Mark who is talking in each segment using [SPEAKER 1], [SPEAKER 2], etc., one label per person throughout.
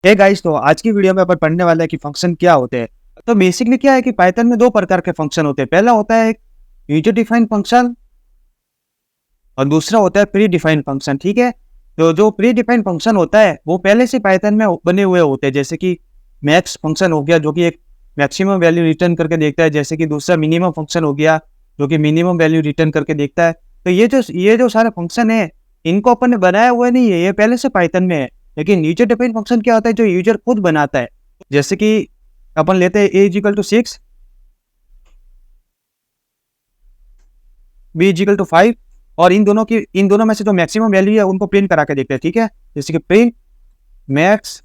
[SPEAKER 1] Hey guys, तो आज की वीडियो में अपन पढ़ने वाला है कि फंक्शन क्या होते हैं। तो बेसिकली क्या है कि पाइथन में दो प्रकार के फंक्शन होते हैं। पहला होता है एक यूजर डिफाइंड फंक्शन और दूसरा होता है प्री डिफाइंड फंक्शन। ठीक है, तो जो प्री डिफाइंड फंक्शन होता है वो पहले से पाइथन में बने हुए होते हैं। जैसे कि मैक्स फंक्शन हो गया जो कि एक मैक्सिमम वैल्यू रिटर्न करके देखता है। जैसे कि दूसरा मिनिमम फंक्शन हो गया जो कि मिनिमम वैल्यू रिटर्न करके देखता है। तो ये जो सारे फंक्शन है इनको अपन ने बनाया हुआ नहीं है, ये पहले से पाइथन में है। लेकिन यूजर डिफाइंड फंक्शन क्या होता है, जो यूजर खुद बनाता है। जैसे कि अपन लेते हैं A equal to 6, B equal to 5 और इन दोनों में से जो मैक्सिमम वैल्यू है उनको प्रिंट करा के देखते हैं। ठीक है, जैसे कि प्रिंट मैक्स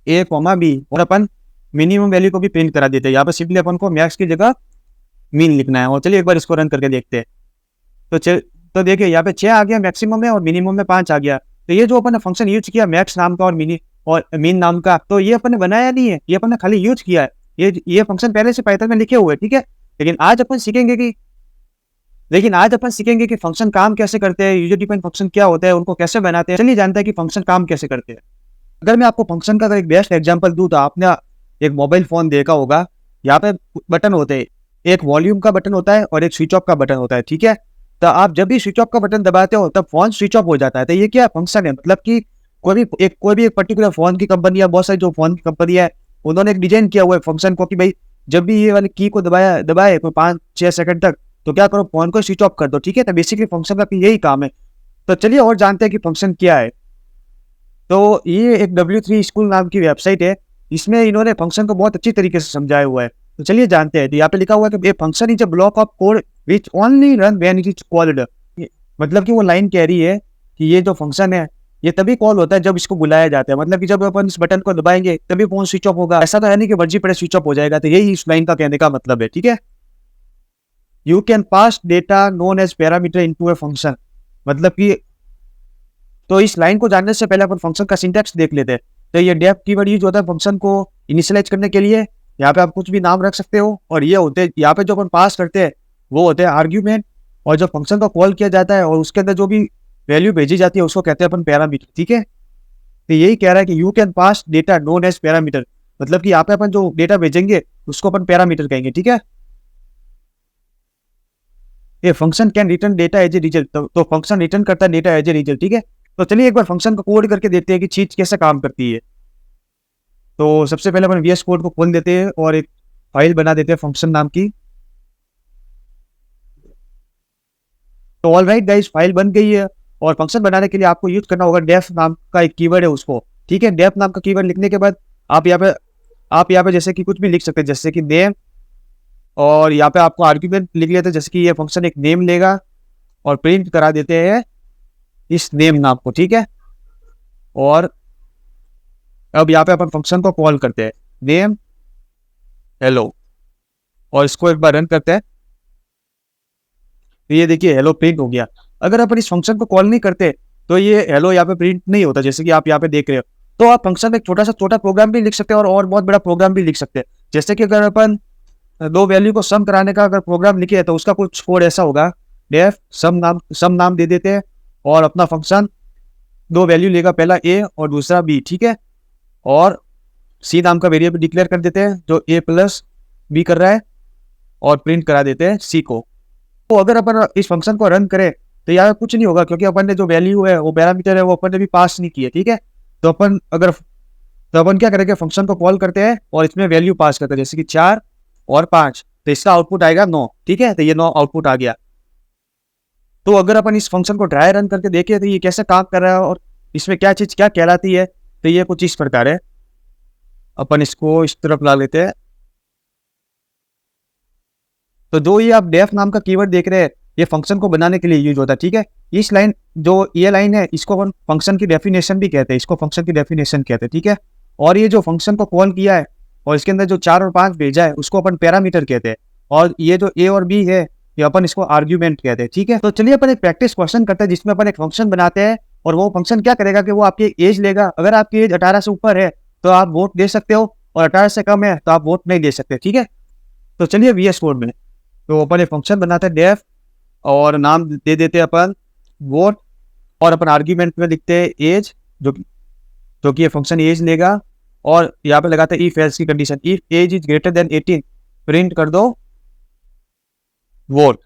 [SPEAKER 1] ए कॉमा बी और अपन मिनिमम वैल्यू को भी प्रिंट करा देते हैं। यहाँ पर सिंपली अपन को मैक्स की जगह मीन लिखना है। और चलिए एक बार इसको रन करके देखते हैं। तो तो देखिए यहाँ पे 6 आ गया मैक्सिमम में और मिनिमम में 5 आ गया। तो ये जो अपन ने फंक्शन यूज किया मैक्स नाम का और मीन नाम का, तो ये अपन ने बनाया नहीं है, ये अपन ने खाली यूज किया है। ये फंक्शन पहले से पाइथन में लिखे हुए हैं। ठीक है, लेकिन आज अपन सीखेंगे कि फंक्शन काम कैसे करते हैं, यूजर डिफाइंड फंक्शन क्या होता है, उनको कैसे बनाते हैं। चलिए जानते हैं कि फंक्शन काम कैसे करते हैं। अगर मैं आपको फंक्शन का अगर एक बेस्ट एग्जांपल दूं तो आपने एक मोबाइल फोन देखा होगा। यहाँ पे बटन होते हैं, एक वॉल्यूम का बटन होता है और एक स्विच ऑफ का बटन होता है। ठीक है, तो आप जब भी स्विच ऑफ का बटन दबाते हो तब फोन स्विच ऑफ हो जाता है। तो ये क्या फंक्शन है, मतलब कि कोई भी एक पर्टिकुलर फोन की कंपनी या बहुत सारी जो फोन की कंपनी है उन्होंने एक डिजाइन किया हुआ है फंक्शन को कि भाई जब भी ये वाली की को दबाए कोई 5-6 सेकंड तक तो क्या करो, फोन को स्विच ऑफ कर दो। ठीक है, तो बेसिकली फंक्शन का यही काम है। तो चलिए और जानते हैं कि फंक्शन क्या है। तो ये एक W3 स्कूल नाम की वेबसाइट है, इसमें इन्होंने फंक्शन को बहुत अच्छी तरीके से समझाया हुआ है। तो चलिए जानते हैं। तो यहाँ पे लिखा हुआ है कि a function is a block of code which only run when it is called. मतलब कि वो लाइन कह रही है कि ये जो फंक्शन है ये तभी कॉल होता है जब इसको बुलाया जाता है। मतलब कि जब अपन इस बटन को दबाएंगे तभी फोन स्विच ऑफ होगा। ऐसा तो है नहीं कि मर्जी पड़े स्विच ऑफ हो जाएगा। तो यही इस लाइन का कहने का मतलब है। ठीक है, you can pass data known as parameter into a function. मतलब कि तो इस लाइन को जानने से पहले अपन फंक्शन का सिंटैक्स देख लेते हैं। तो ये डेफ कीवर्ड यूज होता है फंक्शन को इनिशियलाइज करने के लिए। यहाँ पे आप कुछ भी नाम रख सकते हो और ये होते हैं यहाँ पे जो अपन पास करते हैं वो होते हैं आर्ग्यूमेंट। और जो फंक्शन को कॉल किया जाता है और उसके अंदर जो भी वैल्यू भेजी जाती है उसको कहते हैं अपन पैरामीटर। ठीक है, तो यही कह रहा है कि you can pass data known as parameter. मतलब कि यहाँ पे अपन जो डेटा भेजेंगे उसको अपन पैरामीटर कहेंगे। ठीक है, ये function can return data as a result. तो फंक्शन रिटर्न करता है डेटा एज ए रिजल्ट। ठीक है, तो चलिए एक बार फंक्शन को कोड करके देखते हैं कि चीज कैसे काम करती है। तो सबसे पहले अपन वीएस कोड को खोल देते हैं और एक फाइल बना देते हैं फंक्शन नाम की। तो ऑल राइट गाइस, फाइल बन गई है। और फंक्शन बनाने के लिए आपको यूज करना होगा डेफ नाम का एक कीवर्ड है उसको। ठीक है, डेफ नाम का कीवर्ड लिखने के बाद आप यहाँ पे आप यहाँ पे जैसे कि कुछ भी लिख सकते हैं, जैसे कि नेम। और यहाँ पे आपको आर्ग्यूमेंट लिख लेते हैं, जैसे कि ये फंक्शन एक नेम लेगा और प्रिंट करा देते हैं इस नेम नाम को। ठीक है, और अब यहाँ पे अपन फंक्शन को कॉल करते हैं नेम हेलो और इसको एक बार रन करते हैं। तो ये देखिए हेलो प्रिंट हो गया। अगर अपन इस फंक्शन को कॉल नहीं करते तो ये हेलो यहाँ पे प्रिंट नहीं होता, जैसे कि आप यहाँ पे देख रहे हो। तो आप फंक्शन में एक छोटा प्रोग्राम भी लिख सकते हैं और बहुत बड़ा प्रोग्राम भी लिख सकते हैं। जैसे कि अगर अपन दो वैल्यू को सम कराने का अगर प्रोग्राम लिखे तो उसका कुछ कोड ऐसा होगा, डेफ सम नाम दे देते हैं और अपना फंक्शन दो वैल्यू लेगा, पहला ए और दूसरा बी। ठीक है, और सी नाम का वेरिएबल डिक्लेयर कर देते हैं जो ए प्लस बी कर रहा है और प्रिंट करा देते हैं सी को। तो अगर अपन इस फंक्शन को रन करें तो यहाँ कुछ नहीं होगा क्योंकि अपन ने जो वैल्यू है वो पैरामीटर है वो अपन ने भी पास नहीं किया। ठीक है, तो अपन क्या करेंगे, फंक्शन को कॉल करते हैं और इसमें वैल्यू पास करते हैं, जैसे कि 4 और 5। तो इसका आउटपुट आएगा 9। ठीक है, तो ये 9 आउटपुट आ गया। तो अगर अपन इस फंक्शन को ट्राई रन करके देखें तो ये कैसे काम कर रहा है और इसमें क्या चीज क्या कहलाती है, तो ये कुछ इस प्रकार है। अपन इसको इस तरफ ला लेते हैं। तो जो ये आप डेफ नाम का कीवर्ड देख रहे हैं ये फंक्शन को बनाने के लिए यूज होता है। ठीक है, इस लाइन जो ये लाइन है इसको अपन फंक्शन की डेफिनेशन भी कहते हैं, इसको फंक्शन की डेफिनेशन कहते हैं। ठीक है, और ये जो फंक्शन को कॉल किया है और इसके अंदर जो 4 और 5 भेजा है उसको अपन पैरामीटर कहते हैं। और ये जो ए और बी है ये अपन इसको आर्ग्यूमेंट कहते हैं। ठीक है, तो चलिए अपन एक प्रैक्टिस क्वेश्चन करते हैं जिसमें अपन एक फंक्शन बनाते हैं और वो फंक्शन क्या करेगा कि वो आपकी एज लेगा। अगर आपकी एज 18 से ऊपर है तो आप वोट दे सकते हो और 18 से कम है तो आप वोट नहीं दे सकते। ठीक है, तो चलिए वीएस कोड में तो अपन एक फंक्शन बनाते हैं डेफ और नाम दे देते हैं अपन वोट और अपन आर्ग्यूमेंट में लिखते हैं एज जो तो कि ये फंक्शन एज लेगा और यहाँ पे लगाता है इफ एल्स की condition, if age is greater than 18 print कर दो वोट,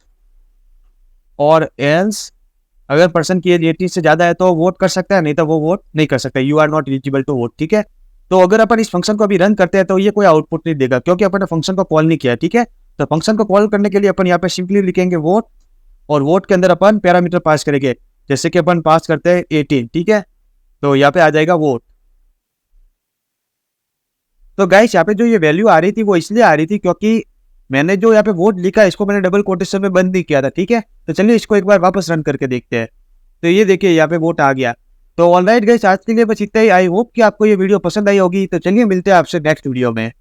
[SPEAKER 1] और एल्स अगर पर्सन की एज 18 से ज्यादा है तो वोट कर सकता है, नहीं तो वो वोट नहीं कर सकता, you are not eligible to vote. ठीक है, तो अगर अपन इस फंक्शन को अभी रन करते हैं तो ये कोई आउटपुट नहीं देगा क्योंकि अपन ने फंक्शन को कॉल नहीं किया। ठीक है, तो फंक्शन को कॉल करने के लिए अपन यहाँ पे सिंपली लिखेंगे वोट, और वोट के अंदर अपन पैरामीटर पास करेंगे, जैसे कि अपन पास करते हैं 18। ठीक है, तो यहाँ पे आ जाएगा वोट। तो गाइस यहाँ पे जो ये वैल्यू आ रही थी वो इसलिए आ रही थी क्योंकि मैंने जो यहाँ पे वोट लिखा इसको मैंने डबल कोटेशन में बंद नहीं किया था। ठीक है, तो चलिए इसको एक बार वापस रन करके देखते हैं। तो ये देखिए यहाँ पे वोट आ गया। तो ऑलराइट गाइस, आज के लिए बस इतना ही। आई होप कि आपको ये वीडियो पसंद आई होगी। तो चलिए मिलते हैं आपसे नेक्स्ट वीडियो में।